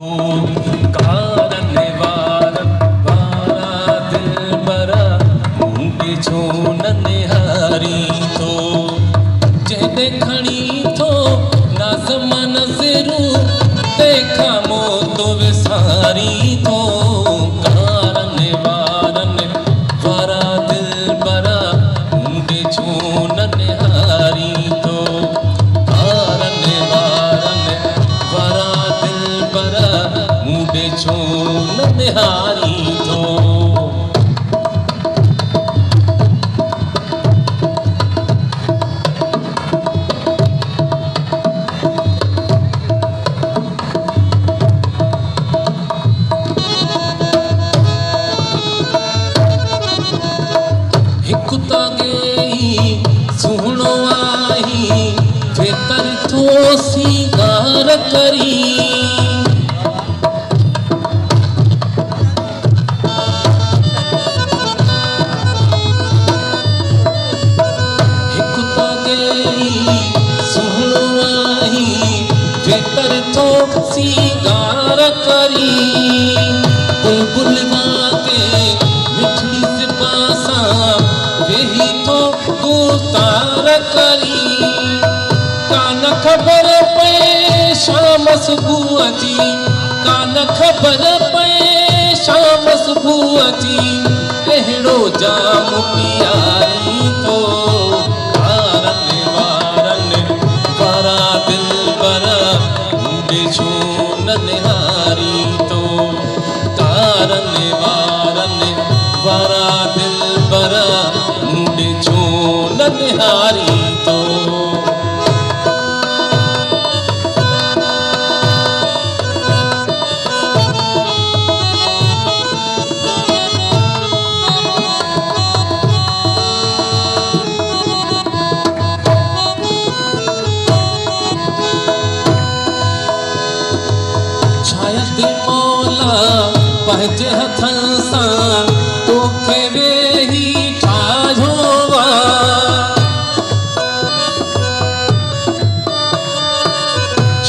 कारण वारन वारा दिल बरा मुंडे छो ननिहारी थो जंहिं खणी थो नाज़म नज़रू तंहिंखां मौत विसारी थो कारण वारन वारा दिल बरा मुंडे छो ननिहारी थो कारण वारन वारा दिल बरा मुंडे छो ननिहारी थो हिकु तागे सुहिणो आई वेतर थो सीगार करी हिकु तागे सुहिणो आई वेतर थो सीगार करी बुलबुल वागे मिठड़ी सिपा सां वेही थो गुतार करी कान ख़बर पए शाम सुबुह जी कान ख़बर पए शाम सुबुह जी अहिड़ो जाम पियारी थो कारण वारन वारा दिल बरा मुंडे छो ननिहारी थो कारण वारन वारा दिल बरा मुंडे छो ननिहारी थो शायदि मौला पंहिंजे हथनि सां तोखे वेही ठाहियो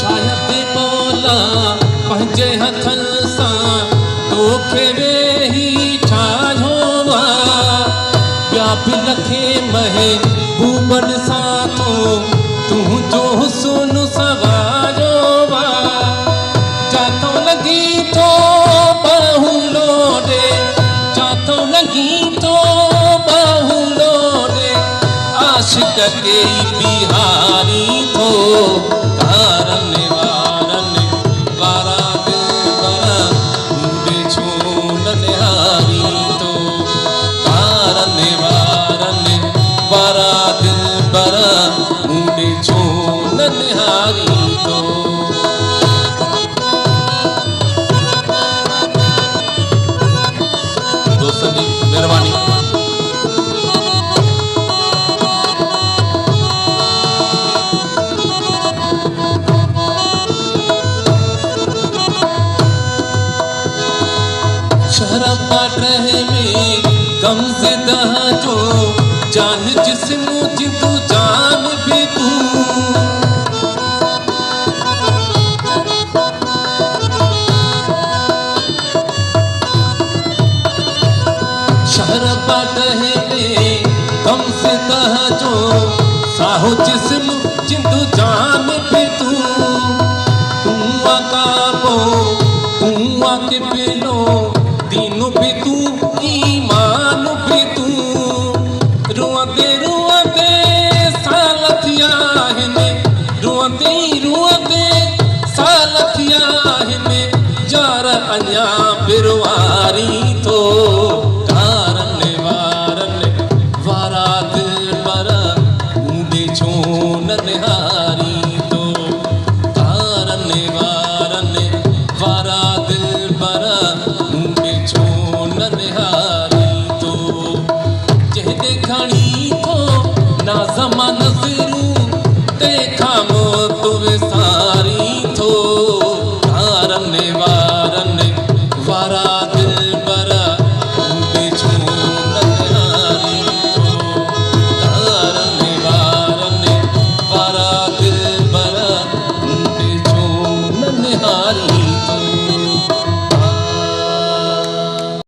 शायदि मौला पंहिंजे हथनि सां तोखे वेही ठाहियो ॿिया बि लखे महबूबनि सां तुंहिंजो हुस्न सवारियो जाथो लगी तो बाहुलो दे जाथो लगी तो बाहुलो दे आशिक के बिहारी थो कारण वारन वारा दिल बरा मुंडे छो ननिहारी थो कारण वारन वारा दिल बरा मुंडे छो ननिहारी थो दोस्तनि जी महिरबानी शहर पाटह में गम ज़दा जो जान जिस्म जिंदू जान भी तू शहर पाटह में गम ज़दा जो साहो जिस्म जिंदू जान भी तू आकाबो तू आके पिलो दीन भी तू ईमान भी तू रुअंदे रुअंदे साल थिया आहिनि रुअंदे साल थिया आहिनि यार अञा बिरवा